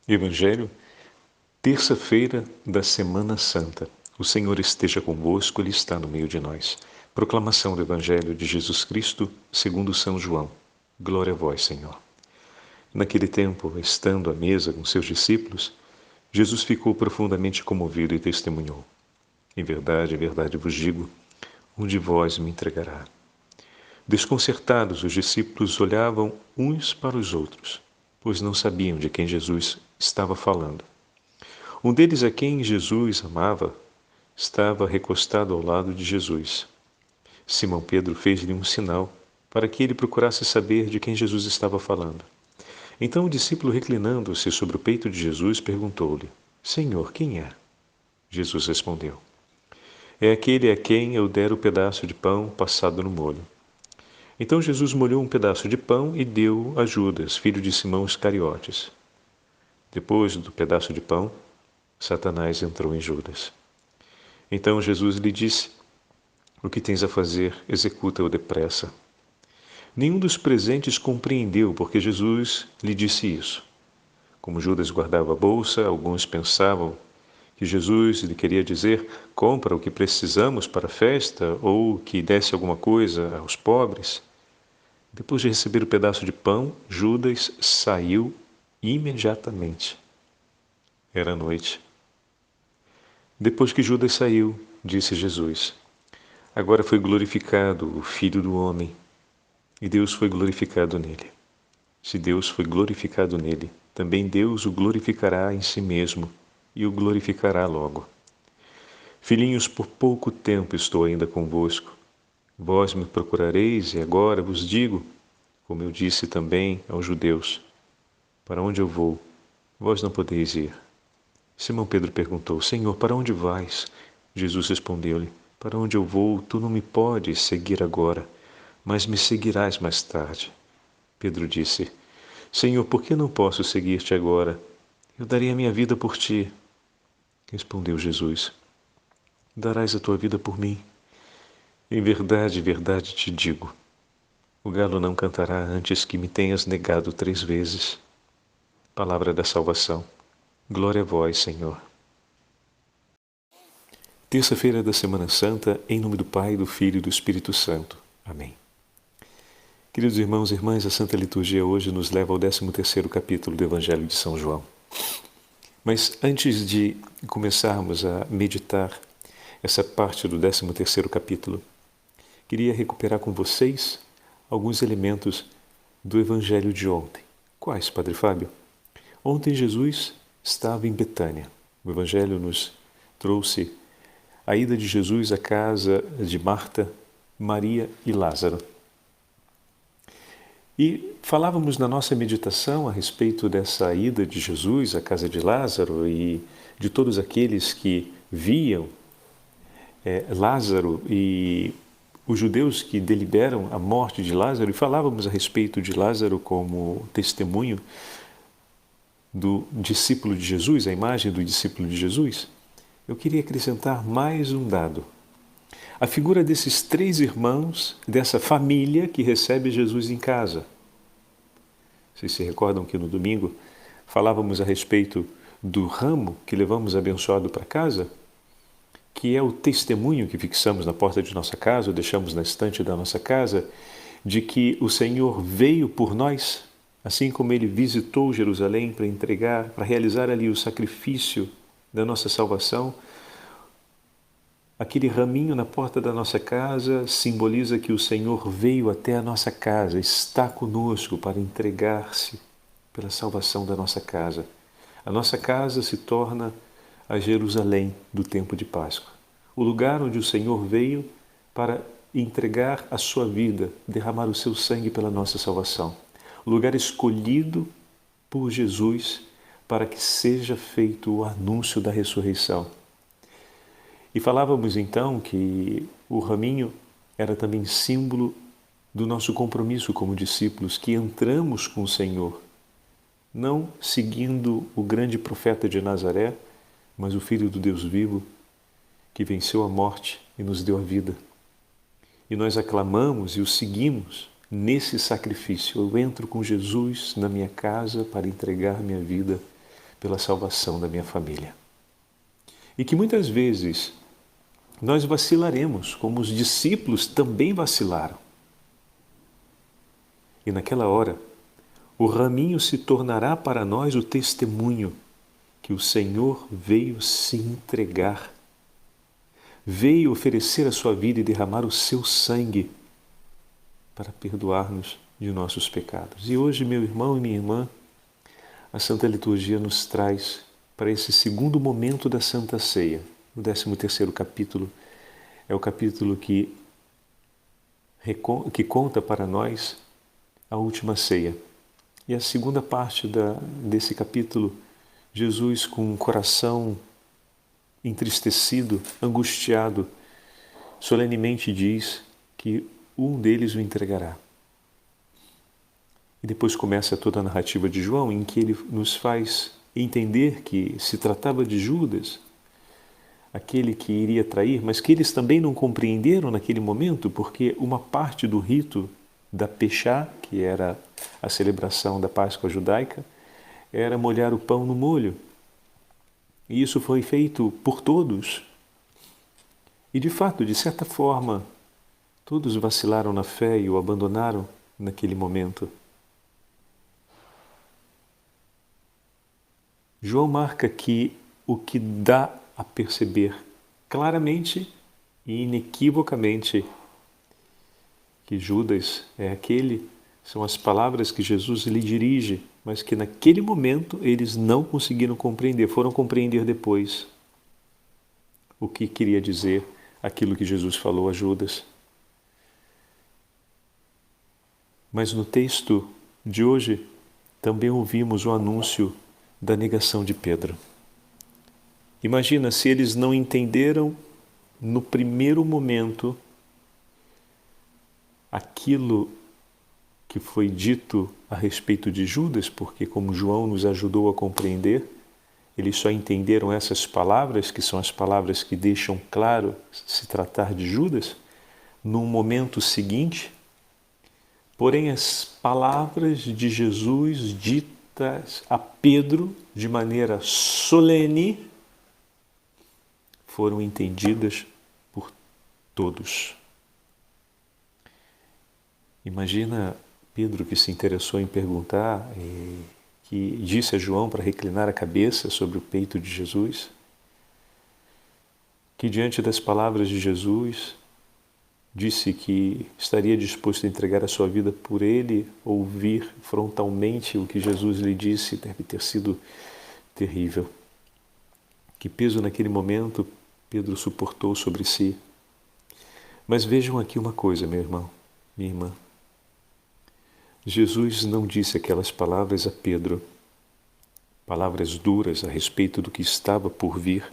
Evangelho, terça-feira da Semana Santa. O Senhor esteja convosco, Ele está no meio de nós. Proclamação do Evangelho de Jesus Cristo, segundo São João. Glória a vós, Senhor. Naquele tempo, estando à mesa com seus discípulos, Jesus ficou profundamente comovido e testemunhou: em verdade vos digo, um de vós me entregará. Desconcertados, os discípulos olhavam uns para os outros, pois não sabiam de quem Jesus estava falando. Um deles, a quem Jesus amava, estava recostado ao lado de Jesus. Simão Pedro fez-lhe um sinal para que ele procurasse saber de quem Jesus estava falando. Então o discípulo, reclinando-se sobre o peito de Jesus, perguntou-lhe: Senhor, quem é? Jesus respondeu: é aquele a quem eu der o pedaço de pão passado no molho. Então Jesus molhou um pedaço de pão e deu a Judas, filho de Simão Iscariotes. Depois do pedaço de pão, Satanás entrou em Judas. Então Jesus lhe disse: o que tens a fazer, executa-o depressa. Nenhum dos presentes compreendeu porque Jesus lhe disse isso. Como Judas guardava a bolsa, alguns pensavam que Jesus lhe queria dizer: compra o que precisamos para a festa, ou que desse alguma coisa aos pobres. Depois de receber o pedaço de pão, Judas saiu imediatamente. Era noite. Depois que Judas saiu, disse Jesus: agora foi glorificado o Filho do Homem, e Deus foi glorificado nele. Se Deus foi glorificado nele, também Deus o glorificará em si mesmo, e o glorificará logo. Filhinhos, por pouco tempo estou ainda convosco. Vós me procurareis, e agora vos digo, como eu disse também aos judeus: para onde eu vou, vós não podeis ir. Simão Pedro perguntou: Senhor, para onde vais? Jesus respondeu-lhe: para onde eu vou, tu não me podes seguir agora, mas me seguirás mais tarde. Pedro disse: Senhor, por que não posso seguir-te agora? Eu daria a minha vida por ti. Respondeu Jesus: darás a tua vida por mim? Em verdade te digo, o galo não cantará antes que me tenhas negado 3 vezes. Palavra da salvação. Glória a vós, Senhor. Terça-feira da Semana Santa, em nome do Pai, do Filho e do Espírito Santo. Amém. Queridos irmãos e irmãs, a Santa Liturgia hoje nos leva ao 13º capítulo do Evangelho de São João. Mas antes de começarmos a meditar essa parte do 13º capítulo, queria recuperar com vocês alguns elementos do Evangelho de ontem. Quais, Padre Fábio? Ontem Jesus estava em Betânia. O Evangelho nos trouxe a ida de Jesus à casa de Marta, Maria e Lázaro. E falávamos na nossa meditação a respeito dessa ida de Jesus à casa de Lázaro e de todos aqueles que viam Lázaro e os judeus que deliberam a morte de Lázaro, e falávamos a respeito de Lázaro como testemunho do discípulo de Jesus, a imagem do discípulo de Jesus. Eu queria acrescentar mais um dado. A figura desses 3 irmãos, dessa família que recebe Jesus em casa. Vocês se recordam que no domingo falávamos a respeito do ramo que levamos abençoado para casa? Que é o testemunho que fixamos na porta de nossa casa, ou deixamos na estante da nossa casa, de que o Senhor veio por nós, assim como Ele visitou Jerusalém para entregar, para realizar ali o sacrifício da nossa salvação. Aquele raminho na porta da nossa casa simboliza que o Senhor veio até a nossa casa, está conosco para entregar-se pela salvação da nossa casa. A nossa casa se torna a Jerusalém do tempo de Páscoa, o lugar onde o Senhor veio para entregar a sua vida, derramar o seu sangue pela nossa salvação, o lugar escolhido por Jesus para que seja feito o anúncio da ressurreição. E falávamos então que o raminho era também símbolo do nosso compromisso como discípulos, que entramos com o Senhor, não seguindo o grande profeta de Nazaré, mas o Filho do Deus vivo, que venceu a morte e nos deu a vida. E nós aclamamos e o seguimos nesse sacrifício. Eu entro com Jesus na minha casa para entregar minha vida pela salvação da minha família. E que muitas vezes nós vacilaremos, como os discípulos também vacilaram. E naquela hora, o raminho se tornará para nós o testemunho que o Senhor veio se entregar, veio oferecer a sua vida e derramar o seu sangue para perdoar-nos de nossos pecados. E hoje, meu irmão e minha irmã, a Santa Liturgia nos traz para esse segundo momento da Santa Ceia. O 13º capítulo é o capítulo que conta para nós a última ceia. E a segunda parte desse capítulo, Jesus, com um coração entristecido, angustiado, solenemente diz que um deles o entregará. E depois começa toda a narrativa de João, em que ele nos faz entender que se tratava de Judas, aquele que iria trair, mas que eles também não compreenderam naquele momento, porque uma parte do rito da Peshá, que era a celebração da Páscoa judaica, era molhar o pão no molho. E isso foi feito por todos. E de fato, de certa forma, todos vacilaram na fé e o abandonaram naquele momento. João marca aqui o que dá a perceber claramente e inequivocamente que Judas é aquele, são as palavras que Jesus lhe dirige, mas que naquele momento eles não conseguiram compreender, foram compreender depois o que queria dizer aquilo que Jesus falou a Judas. Mas no texto de hoje também ouvimos o anúncio da negação de Pedro. Imagina se eles não entenderam no primeiro momento aquilo que foi dito a respeito de Judas, porque como João nos ajudou a compreender, eles só entenderam essas palavras, que são as palavras que deixam claro se tratar de Judas, num momento seguinte. Porém, as palavras de Jesus ditas a Pedro de maneira solene foram entendidas por todos. Imagina Pedro, que se interessou em perguntar e que disse a João para reclinar a cabeça sobre o peito de Jesus, que diante das palavras de Jesus disse que estaria disposto a entregar a sua vida por ele. Ouvir frontalmente o que Jesus lhe disse deve ter sido terrível. Que peso naquele momento Pedro suportou sobre si. Mas vejam aqui uma coisa, meu irmão, minha irmã. Jesus não disse aquelas palavras a Pedro, palavras duras a respeito do que estava por vir,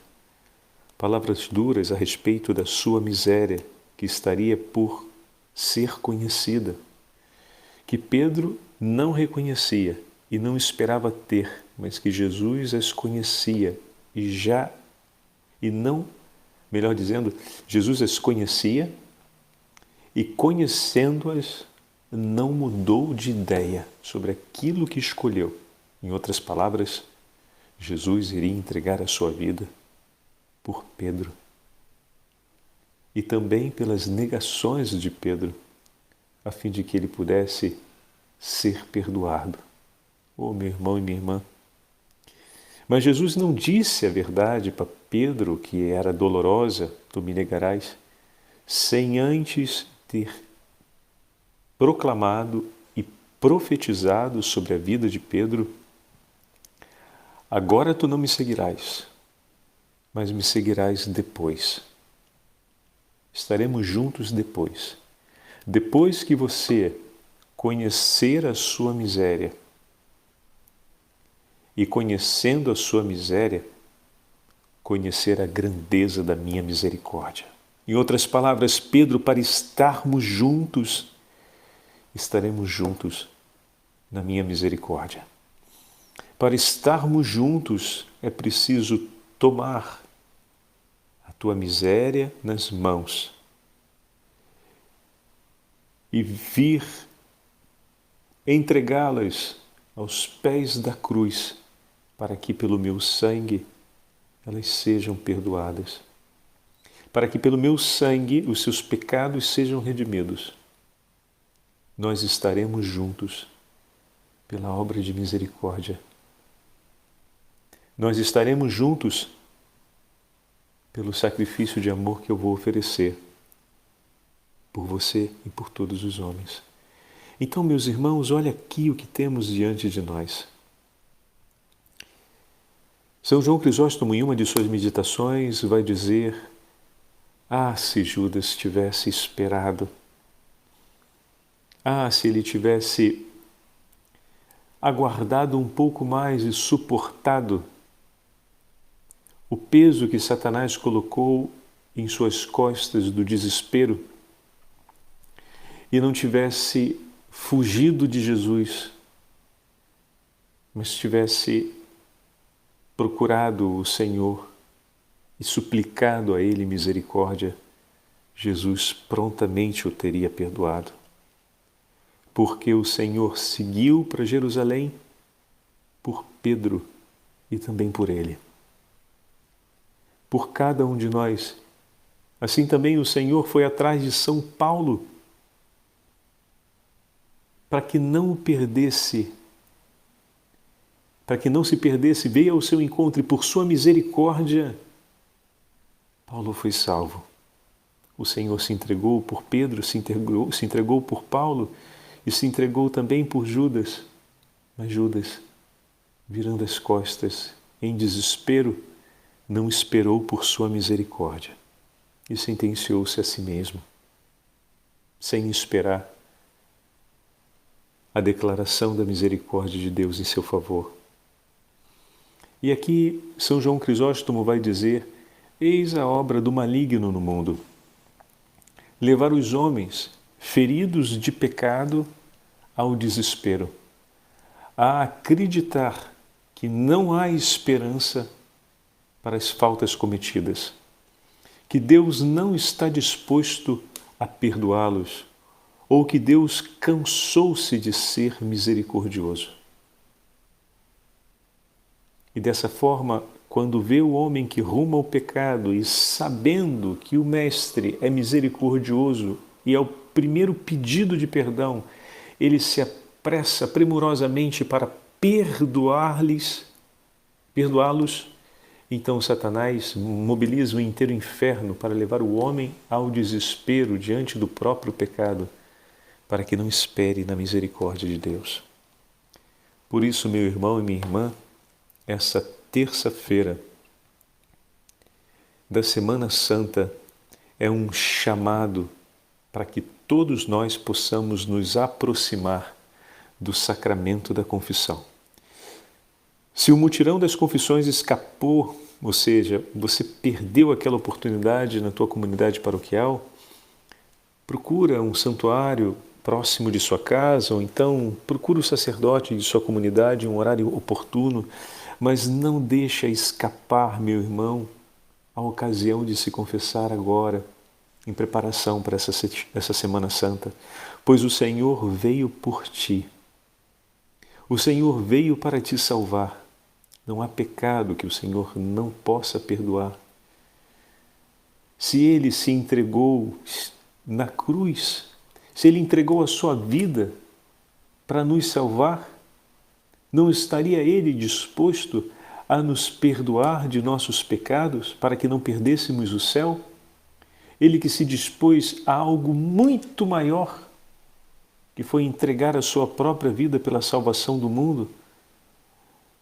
palavras duras a respeito da sua miséria que estaria por ser conhecida, que Pedro não reconhecia e não esperava ter, mas que Jesus as conhecia melhor dizendo, Jesus as conhecia e conhecendo-as não mudou de ideia sobre aquilo que escolheu. Em outras palavras, Jesus iria entregar a sua vida por Pedro e também pelas negações de Pedro, a fim de que ele pudesse ser perdoado. Oh, meu irmão e minha irmã! Mas Jesus não disse a verdade para Pedro, que era dolorosa, tu me negarás, sem antes ter proclamado e profetizado sobre a vida de Pedro: agora tu não me seguirás, mas me seguirás depois. Estaremos juntos depois. Depois que você conhecer a sua miséria, e conhecendo a sua miséria, conhecer a grandeza da minha misericórdia. Em outras palavras, Pedro, para estarmos juntos, estaremos juntos na minha misericórdia. Para estarmos juntos, é preciso tomar a tua miséria nas mãos e vir entregá-las aos pés da cruz para que pelo meu sangue elas sejam perdoadas, para que pelo meu sangue os seus pecados sejam redimidos. Nós estaremos juntos pela obra de misericórdia. Nós estaremos juntos pelo sacrifício de amor que eu vou oferecer por você e por todos os homens. Então, meus irmãos, olha aqui o que temos diante de nós. São João Crisóstomo, em uma de suas meditações, vai dizer: ah, se Judas tivesse esperado, ah, se ele tivesse aguardado um pouco mais e suportado o peso que Satanás colocou em suas costas do desespero e não tivesse fugido de Jesus, mas tivesse procurado o Senhor e suplicado a Ele misericórdia, Jesus prontamente o teria perdoado. Porque o Senhor seguiu para Jerusalém por Pedro e também por ele. Por cada um de nós. Assim também o Senhor foi atrás de São Paulo para que não o perdesse, para que não se perdesse, veio ao seu encontro e por sua misericórdia, Paulo foi salvo. O Senhor se entregou por Pedro, se entregou por Paulo e se entregou também por Judas. Mas Judas, virando as costas, em desespero, não esperou por sua misericórdia e sentenciou-se a si mesmo, sem esperar a declaração da misericórdia de Deus em seu favor. E aqui São João Crisóstomo vai dizer: eis a obra do maligno no mundo. Levar os homens feridos de pecado ao desespero, a acreditar que não há esperança para as faltas cometidas, que Deus não está disposto a perdoá-los, ou que Deus cansou-se de ser misericordioso. E dessa forma, quando vê o homem que ruma ao pecado e sabendo que o Mestre é misericordioso e ao primeiro pedido de perdão, ele se apressa premurosamente para perdoá-los, então Satanás mobiliza o inteiro inferno para levar o homem ao desespero diante do próprio pecado, para que não espere na misericórdia de Deus. Por isso, meu irmão e minha irmã, essa terça-feira da Semana Santa é um chamado para que todos nós possamos nos aproximar do sacramento da confissão. Se o mutirão das confissões escapou, ou seja, você perdeu aquela oportunidade na tua comunidade paroquial, procura um santuário próximo de sua casa, ou então procura o sacerdote de sua comunidade em um horário oportuno, mas não deixa escapar, meu irmão, a ocasião de se confessar agora, em preparação para essa Semana Santa, pois o Senhor veio por ti. O Senhor veio para te salvar. Não há pecado que o Senhor não possa perdoar. Se Ele se entregou na cruz, se Ele entregou a sua vida para nos salvar, não estaria Ele disposto a nos perdoar de nossos pecados para que não perdêssemos o céu? Ele que se dispôs a algo muito maior, que foi entregar a sua própria vida pela salvação do mundo,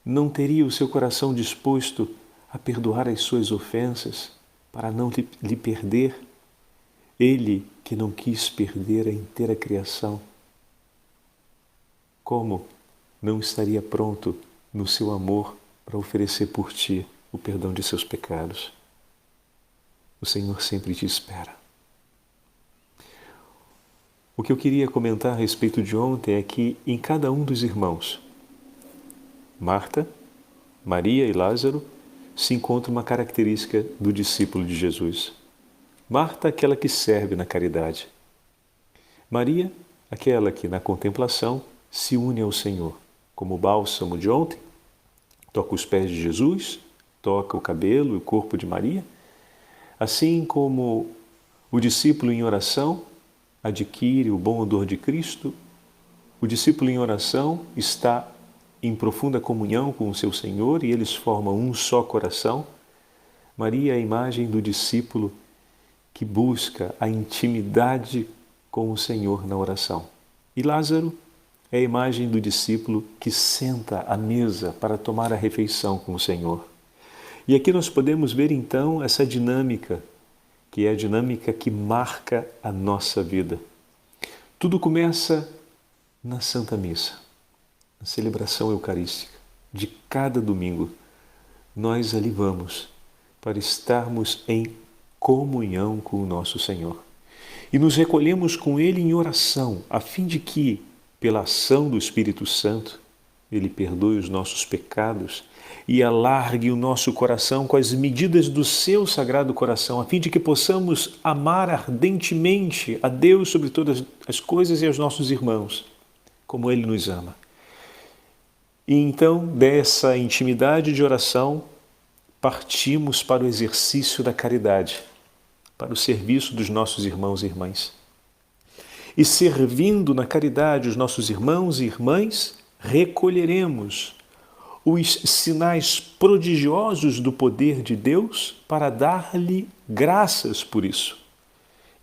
não teria o seu coração disposto a perdoar as suas ofensas para não lhe perder? Ele que não quis perder a inteira criação, como não estaria pronto no seu amor para oferecer por ti o perdão de seus pecados? O Senhor sempre te espera. O que eu queria comentar a respeito de ontem é que em cada um dos irmãos, Marta, Maria e Lázaro, se encontra uma característica do discípulo de Jesus. Marta, aquela que serve na caridade. Maria, aquela que na contemplação se une ao Senhor, como o bálsamo de ontem, toca os pés de Jesus, toca o cabelo e o corpo de Maria, assim como o discípulo em oração adquire o bom odor de Cristo, o discípulo em oração está em profunda comunhão com o seu Senhor e eles formam um só coração. Maria é a imagem do discípulo que busca a intimidade com o Senhor na oração. E Lázaro é a imagem do discípulo que senta à mesa para tomar a refeição com o Senhor. E aqui nós podemos ver então essa dinâmica, que é a dinâmica que marca a nossa vida. Tudo começa na Santa Missa, na celebração eucarística de cada domingo. Nós ali vamos para estarmos em comunhão com o nosso Senhor. E nos recolhemos com Ele em oração, a fim de que, pela ação do Espírito Santo, Ele perdoe os nossos pecados e alargue o nosso coração com as medidas do seu Sagrado Coração, a fim de que possamos amar ardentemente a Deus sobre todas as coisas e aos nossos irmãos, como Ele nos ama. E então, dessa intimidade de oração, partimos para o exercício da caridade, para o serviço dos nossos irmãos e irmãs. E servindo na caridade os nossos irmãos e irmãs, recolheremos os sinais prodigiosos do poder de Deus para dar-lhe graças por isso.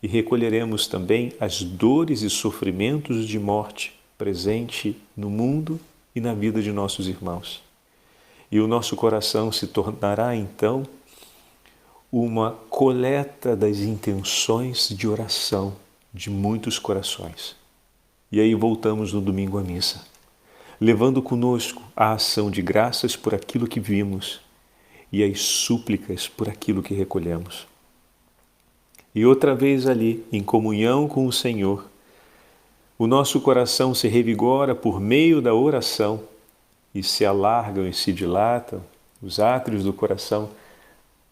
E recolheremos também as dores e sofrimentos de morte presente no mundo e na vida de nossos irmãos. E o nosso coração se tornará então uma coleta das intenções de oração de muitos corações. E aí voltamos no domingo à missa, levando conosco a ação de graças por aquilo que vimos e as súplicas por aquilo que recolhemos. E outra vez ali, em comunhão com o Senhor, o nosso coração se revigora por meio da oração e se alargam e se dilatam os átrios do coração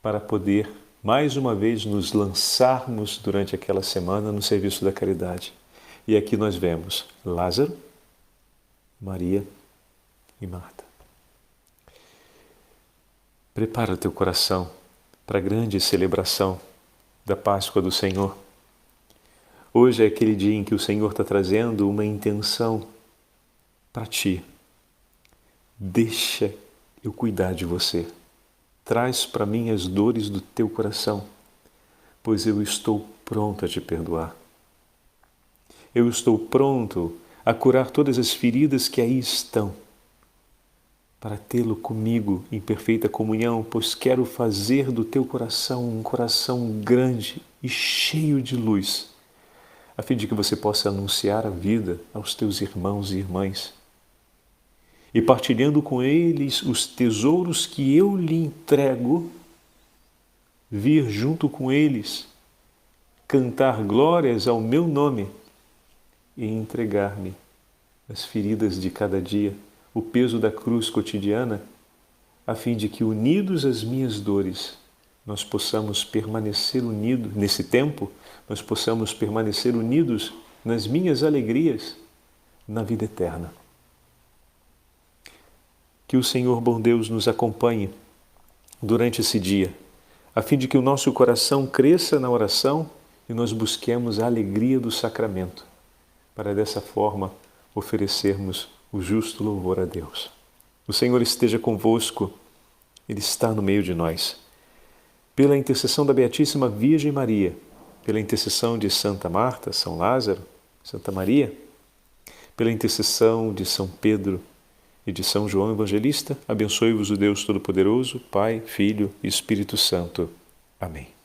para poder, mais uma vez, nos lançarmos durante aquela semana no serviço da caridade. E aqui nós vemos Lázaro, Maria e Marta. Prepara o teu coração para a grande celebração da Páscoa do Senhor. Hoje é aquele dia em que o Senhor está trazendo uma intenção para ti. Deixa eu cuidar de você. Traz para mim as dores do teu coração, pois eu estou pronto a te perdoar. Eu estou pronto a curar todas as feridas que aí estão, para tê-lo comigo em perfeita comunhão, pois quero fazer do teu coração um coração grande e cheio de luz, a fim de que você possa anunciar a vida aos teus irmãos e irmãs. E partilhando com eles os tesouros que eu lhe entrego, vir junto com eles, cantar glórias ao meu nome e entregar-me as feridas de cada dia, o peso da cruz cotidiana, a fim de que, unidos às minhas dores, nós possamos permanecer unidos, nesse tempo, nós possamos permanecer unidos nas minhas alegrias, na vida eterna. Que o Senhor bom Deus nos acompanhe durante esse dia, a fim de que o nosso coração cresça na oração e nós busquemos a alegria do sacramento, para dessa forma oferecermos o justo louvor a Deus. O Senhor esteja convosco, Ele está no meio de nós. Pela intercessão da Beatíssima Virgem Maria, pela intercessão de Santa Marta, São Lázaro, Santa Maria, pela intercessão de São Pedro e de São João Evangelista, abençoe-vos o Deus Todo-Poderoso, Pai, Filho e Espírito Santo. Amém.